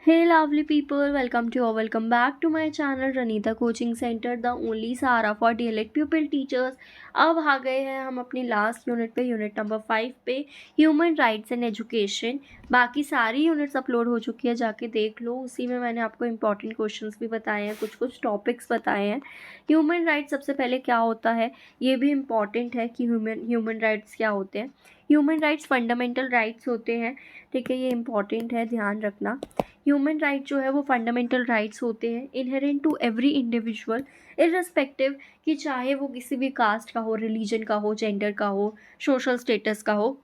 Hey lovely people, welcome back to my channel Ranita Coaching Center, the only Sahara for DLED pupil teachers। अब आ गए हैं हम अपनी last unit पे, unit number 5 पे, human rights and education. बाकी सारी यूनिट्स अपलोड हो चुकी है, जाके देख लो। उसी में मैंने आपको इंपॉर्टेंट क्वेश्चंस भी बताए हैं, कुछ कुछ टॉपिक्स बताए हैं। ह्यूमन राइट्स सबसे पहले क्या होता है, ये भी इम्पॉर्टेंट है कि ह्यूमन राइट्स क्या होते हैं। ह्यूमन राइट्स फंडामेंटल राइट्स होते हैं, ठीक है, ये इंपॉर्टेंट है, ध्यान रखना। ह्यूमन राइट जो है वो फंडामेंटल राइट्स होते हैं, inherent to every individual, irrespective कि चाहे वो किसी भी कास्ट का हो, रिलीजन का हो, जेंडर का हो, सोशल स्टेटस का हो।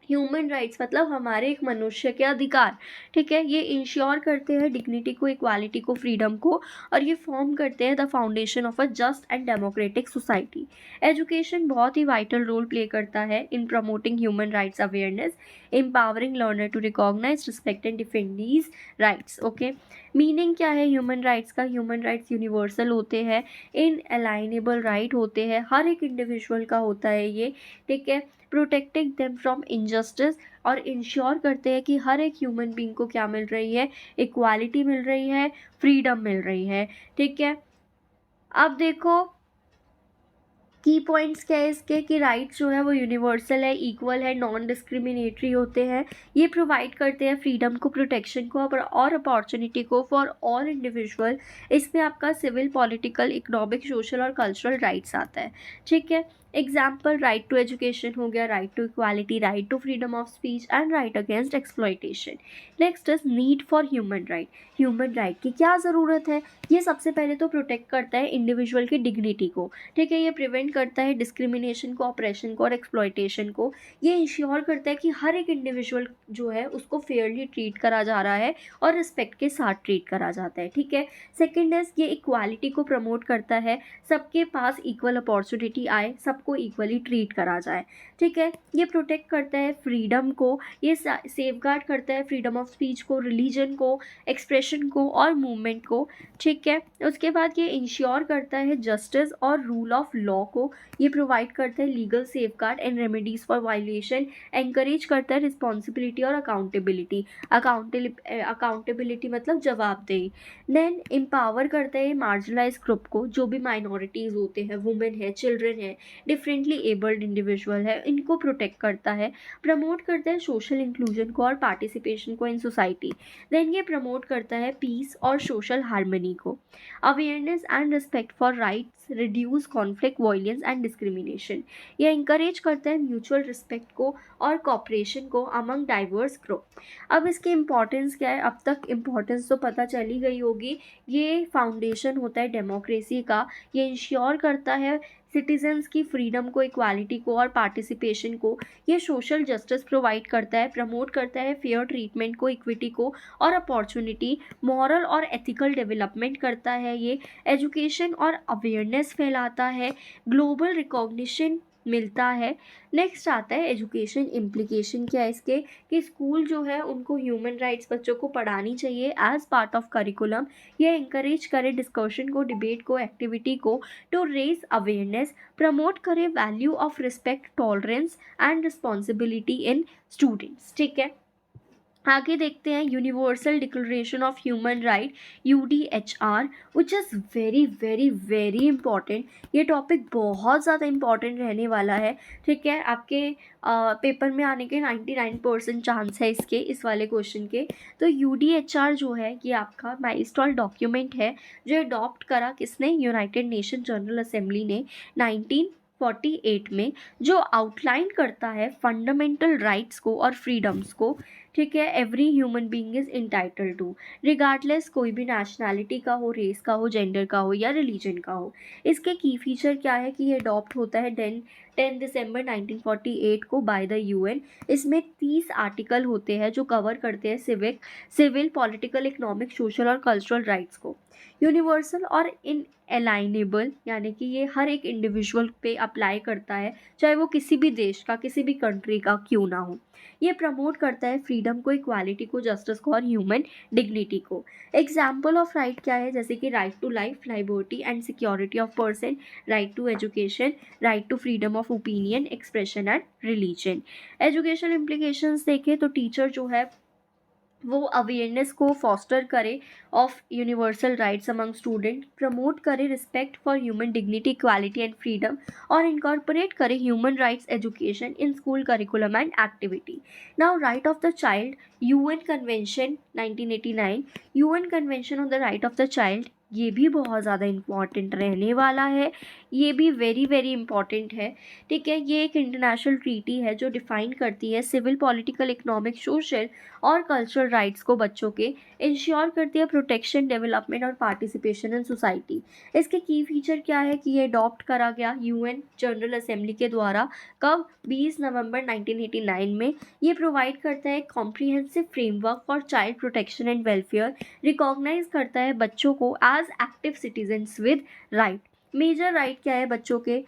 ह्यूमन राइट्स मतलब हमारे एक मनुष्य के अधिकार, ठीक है। ये इंश्योर करते हैं डिग्निटी को, इक्वालिटी को, फ्रीडम को, और ये फॉर्म करते हैं the foundation of a just and democratic society. Education बहुत ही वाइटल रोल प्ले करता है in promoting human rights awareness, empowering learner to recognise, respect and defend these rights. Okay, meaning क्या है ह्यूमन राइट्स का? Human rights universal होते हैं, इन अलाइनेबल right होते हैं, हर एक इंडिविजुअल का होता है ये, ठीक है। प्रोटेक्टिंग देम फ्रॉम इनजस्टिस, और इंश्योर करते हैं कि हर एक ह्यूमन बीइंग को क्या मिल रही है, इक्वालिटी मिल रही है, फ्रीडम मिल रही है, ठीक है। अब देखो की पॉइंट्स क्या है इसके, कि राइट्स जो है वो यूनिवर्सल है, इक्वल है, नॉन डिस्क्रिमिनेटरी होते हैं। ये प्रोवाइड करते हैं फ्रीडम को, प्रोटेक्शन को और अपॉर्चुनिटी को फॉर ऑल इंडिविजुअल। इसमें आपका सिविल, पॉलिटिकल, इकोनॉमिक, सोशल और कल्चरल राइट्स आता है, ठीक है। एग्जाम्पल, राइट टू एजुकेशन हो गया, right to equality, right to freedom of speech and right against exploitation. Next is need for human right. Human right की क्या ज़रूरत है? ये सबसे पहले तो प्रोटेक्ट करता है इंडिविजुअल की डिग्निटी को, ठीक है। ये प्रिवेंट करता है डिस्क्रिमिनेशन को, ऑपरेशन को और एक्सप्लॉयटेशन को। ये इंश्योर करता है कि हर एक इंडिविजुअल जो है उसको फेयरली ट्रीट करा जा रहा है और रिस्पेक्ट के साथ ट्रीट करा जाता है, ठीक है। सेकेंड है, ये इक्वालिटी को प्रमोट करता है, सबके पास इक्वल अपॉर्चुनिटी आए, सबको इक्वली ट्रीट करा जाए, ठीक है। ये प्रोटेक्ट करता है फ्रीडम को, ये सेफगार्ड करता है फ्रीडम ऑफ स्पीच को, रिलीजन को, एक्सप्रेशन को और मूवमेंट को, ठीक है। उसके बाद ये इंश्योर करता है जस्टिस और रूल ऑफ लॉ को, ये प्रोवाइड करता है legal safeguard and remedies for violation, encourage करता है रिस्पॉन्सिबिलिटी और अकाउंटेबिलिटी। अकाउंटेबिलिटी मतलब जवाबदेही। देन एम्पावर करता है मार्जिनलाइज ग्रुप को, जो भी माइनॉरिटीज़ होते हैं, वुमेन है, चिल्ड्रन है, डिफरेंटली एबल्ड इंडिविजुअल है, इनको प्रोटेक्ट करता है। प्रमोट करता है सोशल इंक्लूजन को और पार्टिसिपेशन को इन सोसाइटी। देन ये प्रमोट करता है पीस और सोशल हार्मनी को। Awareness and respect for rights reduce conflict, violence and discrimination. ये इंकरेज करता है म्यूचुअल रिस्पेक्ट को और कॉपरेशन को अमंग डाइवर्स ग्रुप। अब इसकी इम्पॉर्टेंस क्या है? अब तक इम्पॉर्टेंस तो पता चली गई होगी। ये फाउंडेशन होता है डेमोक्रेसी का, ये इंश्योर करता है सिटीजन्स की फ्रीडम को, इक्वालिटी को और पार्टिसिपेशन को। ये सोशल जस्टिस प्रोवाइड करता है, प्रमोट करता है फेयर ट्रीटमेंट को, इक्विटी को और अपॉर्चुनिटी, मॉरल और एथिकल डेवलपमेंट करता है। ये एजुकेशन और अवेयरनेस फैलाता है, ग्लोबल रिकॉग्निशन मिलता है। नेक्स्ट आता है एजुकेशन इम्प्लीकेशन क्या है इसके, कि स्कूल जो है उनको ह्यूमन राइट्स बच्चों को पढ़ानी चाहिए एज पार्ट ऑफ करिकुलम। ये इंकरेज करे डिस्कशन को, डिबेट को, एक्टिविटी को, टू रेज अवेयरनेस, प्रमोट करे value of respect, tolerance and responsibility in students, ठीक है। आगे देखते हैं universal declaration of human right, UDHR, which is very very very important. ये टॉपिक बहुत ज़्यादा इंपॉर्टेंट रहने वाला है, ठीक है। आपके पेपर में आने के 99% चांस है इसके, इस वाले क्वेश्चन के। तो UDHR जो है ये आपका माइलस्टोन डॉक्यूमेंट है, जो अडॉप्ट करा किसने? यूनाइटेड नेशन जनरल असेंबली ने 1948 में, जो आउटलाइन करता है फंडामेंटल राइट्स को और फ्रीडम्स को, ठीक है। Every human being is entitled to, regardless कोई भी नेशनैलिटी का हो, रेस का हो, जेंडर का हो या रिलीजन का हो। इसके की फीचर क्या है, कि ये अडॉप्ट होता है 10 दिसंबर 1948 को बाय द UN। इसमें 30 आर्टिकल होते हैं जो कवर करते हैं सिविल, पॉलिटिकल, इकोनॉमिक, सोशल और कल्चरल राइट्स को। यूनिवर्सल और इन अलाइनेबल, यानी कि ये हर एक इंडिविजुअल पे अप्लाई करता है, चाहे वो किसी भी देश का, किसी भी कंट्री का क्यों ना हो। ये प्रमोट करता है फ्रीडम को, इक्वालिटी को, जस्टिस को और ह्यूमन डिग्निटी को। एग्जाम्पल ऑफ राइट क्या है? जैसे कि right to life, liberty and security of person, right to education, right to freedom of opinion, expression and religion. Education implications देखें तो टीचर जो है वो अवेयरनेस को फॉस्टर करे of universal rights among student, promote करे respect for human dignity, equality and freedom, और incorporate करे human rights education in school curriculum and activity. Now right of the child, UN convention 1989, UN convention on the right of the child, ये भी बहुत ज़्यादा important रहने वाला है, ये भी वेरी वेरी इंपॉर्टेंट है. ठीक है, ये एक इंटरनेशनल ट्रीटी है जो डिफाइन करती है सिविल, पॉलिटिकल, इकोनॉमिक, सोशल और कल्चरल राइट्स को बच्चों के, इंश्योर करती है प्रोटेक्शन, डेवलपमेंट और पार्टिसिपेशन इन सोसाइटी. इसके की फीचर क्या है कि ये अडॉप्ट करा गया यूएन जनरल असेंबली के द्वारा. कब? 20 नवंबर 1989 में. ये प्रोवाइड करता है comprehensive framework for child protection and welfare, recognise करता है बच्चों को as active citizens with right. Major right क्या है बच्चों के?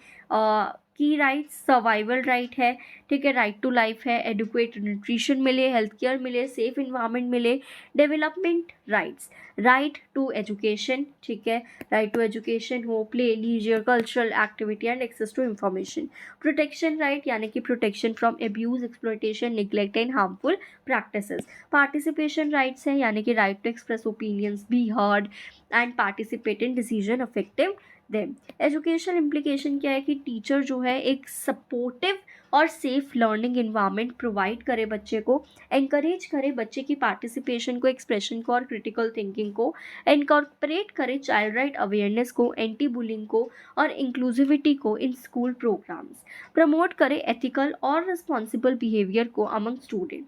की राइट, सर्वाइवल राइट है, ठीक है, राइट टू लाइफ है, एडुकेट न्यूट्रिशन मिले, हेल्थ केयर मिले, सेफ इन्वायरमेंट मिले, development rights, right to education, ठीक है, राइट टू एजुकेशन हो, play, leisure, cultural activity and access to information. Protection right यानी कि protection from abuse, exploitation, neglect and harmful practices. Participation rights है यानी कि right to express opinions, be heard and participate in decision affective them. Educational implication क्या है कि teacher जो है एक सपोर्टिव और सेफ लर्निंग इन्वायरमेंट प्रोवाइड करे बच्चे को, एनकरेज करे बच्चे की पार्टिसिपेशन को, एक्सप्रेशन को और क्रिटिकल थिंकिंग को, इनकॉर्पोरेट करे चाइल्ड राइट अवेयरनेस को, एंटी बुलिंग को और इंक्लूसिविटी को इन स्कूल प्रोग्राम्स, प्रमोट करे एथिकल और रिस्पॉन्सिबल बिहेवियर को अमंग स्टूडेंट.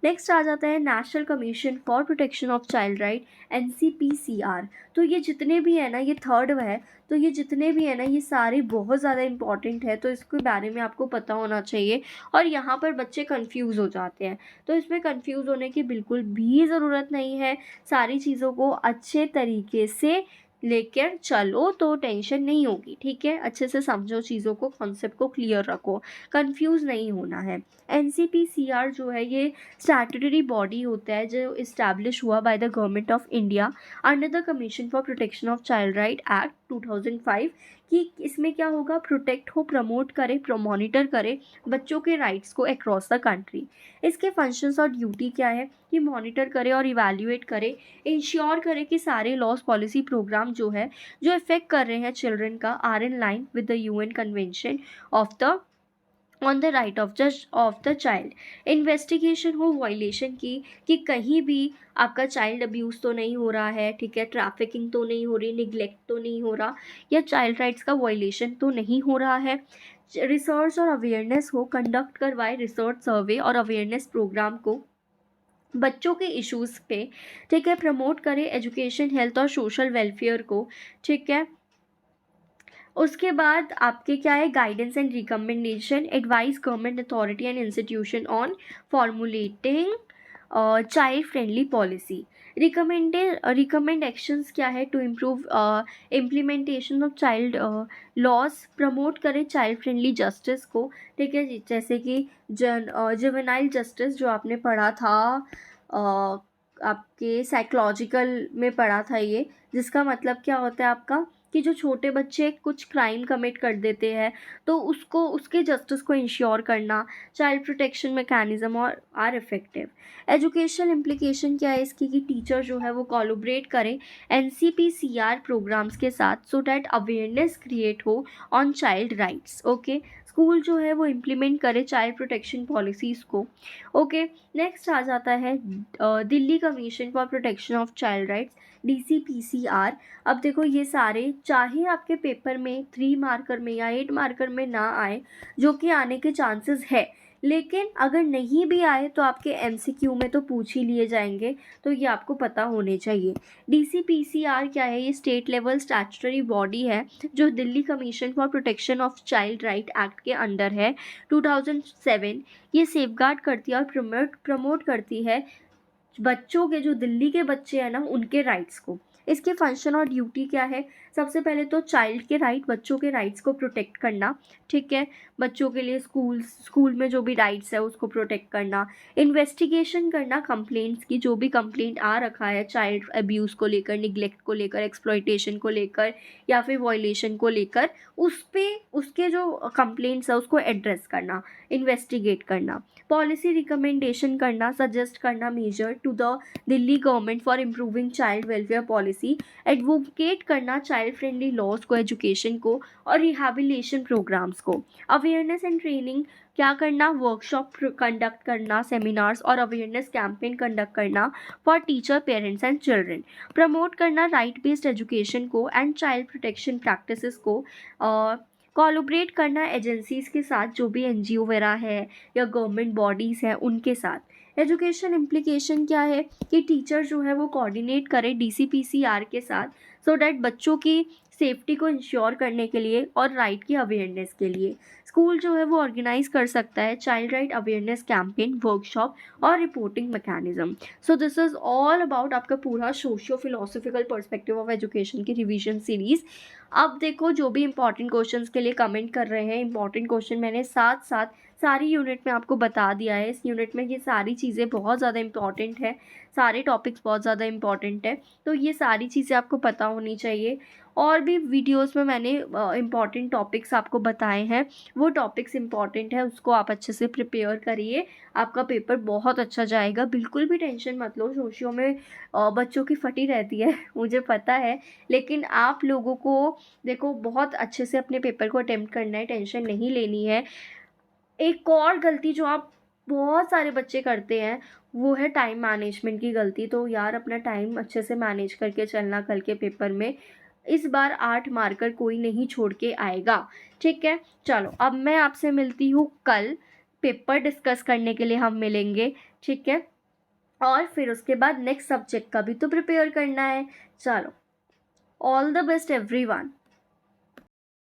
नेक्स्ट आ जाता है national commission for protection of child right, NCPCR. तो ये जितने भी है ना, ये थर्ड है, तो ये जितने भी है ना, ये सारे बहुत ज़्यादा इंपॉर्टेंट है, तो इसके बारे में आपको पता होना चाहिए. और यहाँ पर बच्चे कंफ्यूज हो जाते हैं, तो इसमें कंफ्यूज होने की बिल्कुल भी ज़रूरत नहीं है. सारी चीज़ों को अच्छे तरीके से लेकर चलो तो टेंशन नहीं होगी. ठीक है, अच्छे से समझो चीज़ों को, कॉन्सेप्ट को क्लियर रखो, कंफ्यूज नहीं होना है. NCPCR जो है ये स्टैट्यूटरी बॉडी होता है जो इस्टेब्लिश हुआ by the government of India under the commission for protection of child right act 2005. कि इसमें क्या होगा? प्रोटेक्ट हो, प्रमोट करे, मॉनिटर करे बच्चों के राइट्स को अक्रॉस द कंट्री. इसके फंक्शंस और ड्यूटी क्या है कि मॉनिटर करे और इवैल्यूएट करे, इंश्योर करे कि सारे लॉस, पॉलिसी, प्रोग्राम जो है जो इफेक्ट कर रहे हैं चिल्ड्रन का are in line with the UN convention of the on the right of the child. Investigation हो वायलेशन की, कि कहीं भी आपका चाइल्ड अब्यूज़ तो नहीं हो रहा है, ठीक है, ट्रैफिकिंग तो नहीं हो रही, निगलेक्ट तो नहीं हो रहा, या चाइल्ड राइट्स का वायलेशन तो नहीं हो रहा है. रिसर्च और अवेयरनेस हो, कंडक्ट करवाए रिसर्च, सर्वे और अवेयरनेस प्रोग्राम को बच्चों के इश्यूज़ पे, ठीक है, प्रमोट करे एजुकेशन, हेल्थ और सोशल वेलफेयर को. ठीक है, उसके बाद आपके क्या है? Guidance and recommendation, advise government authority and institution on formulating child friendly policy. Recommend actions क्या है? To improve implementation of child laws, promote करे चाइल्ड फ्रेंडली जस्टिस को. ठीक है, जैसे कि जुवेनाइल जस्टिस जो आपने पढ़ा था, आपके साइकोलॉजिकल में पढ़ा था ये, जिसका मतलब क्या होता है आपका कि जो छोटे बच्चे कुछ क्राइम कमिट कर देते हैं तो उसको, उसके जस्टिस को इंश्योर करना, चाइल्ड प्रोटेक्शन मैकेनिज्म और आर इफेक्टिव. एजुकेशनल इम्प्लीकेशन क्या है इसकी कि टीचर जो है वो कोलैबोरेट करें NCPCR प्रोग्राम्स के साथ सो डैट अवेयरनेस क्रिएट हो on child rights. Okay, school जो है वो इम्प्लीमेंट करे चाइल्ड प्रोटेक्शन पॉलिसीज़ को. ओके, नेक्स्ट आ जाता है Delhi commission for protection of child rights, DCPCR. अब देखो ये सारे, चाहे आपके पेपर में 3 मार्कर में या 8 मार्कर में ना आए, जो कि आने के चांसेस है, लेकिन अगर नहीं भी आए तो आपके MCQ में तो पूछ ही लिए जाएंगे, तो ये आपको पता होने चाहिए. DCPCR क्या है? ये स्टेट लेवल स्टैट्यूटरी बॉडी है जो Delhi commission for protection of child right act के अंडर है 2007. ये सेफगार्ड करती है और प्रमोट करती है बच्चों के, जो दिल्ली के बच्चे हैं ना, उनके राइट्स को. इसके फंक्शन और ड्यूटी क्या है? सबसे पहले तो चाइल्ड के राइट, बच्चों के राइट्स को प्रोटेक्ट करना, ठीक है। बच्चों के लिए स्कूल में जो भी राइट्स है उसको प्रोटेक्ट करना, इन्वेस्टिगेशन करना कंप्लेंट्स की, जो भी कंप्लेंट आ रखा है चाइल्ड अब्यूज़ को लेकर, निगलेक्ट को लेकर, एक्सप्लॉयटेशन को लेकर या फिर वॉयलेशन को लेकर, उस पे उसके जो कंप्लेंट्स है उसको एड्रेस करना, इन्वेस्टिगेट करना, पॉलिसी रिकमेंडेशन करना, सजेस्ट करना measure to the Delhi government for improving child welfare policy, advocate करना चाइल्ड फ्रेंडली लॉज को, एजुकेशन को और रिहैबिलिटेशन प्रोग्राम्स को, अवेयरनेस एंड ट्रेनिंग क्या करना, वर्कशॉप कंडक्ट करना, सेमिनार्स और अवेयरनेस कैंपेन कंडक्ट करना for teacher, parents and children, promote करना राइट बेस्ड एजुकेशन को एंड चाइल्ड प्रोटेक्शन प्रैक्टिसेस को, कोलैबोरेट करना एजेंसीज़ के साथ, जो भी एनजीओ वगैरह है या गवर्नमेंट बॉडीज़ हैं उनके साथ। एजुकेशन इम्प्लीकेशन क्या है कि टीचर जो है वो कोऑर्डिनेट करे डीसीपीसीआर के साथ, सो डैट बच्चों की सेफ्टी को इंश्योर करने के लिए और राइट की अवेयरनेस के लिए स्कूल जो है वो ऑर्गेनाइज कर सकता है child right awareness campaign, workshop और reporting mechanism. So this is all about आपका पूरा socio philosophical perspective of education की रिवीजन सीरीज़। अब देखो, जो भी इंपॉर्टेंट क्वेश्चंस के लिए कमेंट कर रहे हैं, इंपॉर्टेंट क्वेश्चन मैंने साथ साथ सारी यूनिट में आपको बता दिया है। इस यूनिट में ये सारी चीज़ें बहुत ज़्यादा इंपॉर्टेंट है, सारे टॉपिक्स बहुत ज़्यादा इंपॉर्टेंट है, तो ये सारी चीज़ें आपको पता होनी चाहिए। और भी वीडियोस में मैंने इंपॉर्टेंट टॉपिक्स आपको बताए हैं, वो टॉपिक्स इंपॉर्टेंट है, उसको आप अच्छे से प्रिपेयर करिए, आपका पेपर बहुत अच्छा जाएगा। बिल्कुल भी टेंशन मत लो, सोशियो में बच्चों की फटी रहती है मुझे पता है, लेकिन आप लोगों को देखो बहुत अच्छे से अपने पेपर को अटेम्प्ट करना है, टेंशन नहीं लेनी है। एक और गलती जो आप बहुत सारे बच्चे करते हैं वो है टाइम मैनेजमेंट की गलती। तो यार अपना टाइम अच्छे से मैनेज करके चलना कल के पेपर में। इस बार 8 मार्कर कोई नहीं छोड़ के आएगा, ठीक है। चलो अब मैं आपसे मिलती हूँ कल, पेपर डिस्कस करने के लिए हम मिलेंगे, ठीक है। और फिर उसके बाद नेक्स्ट सब्जेक्ट का भी तो प्रिपेयर करना है। चलो, ऑल द बेस्ट एवरीवन।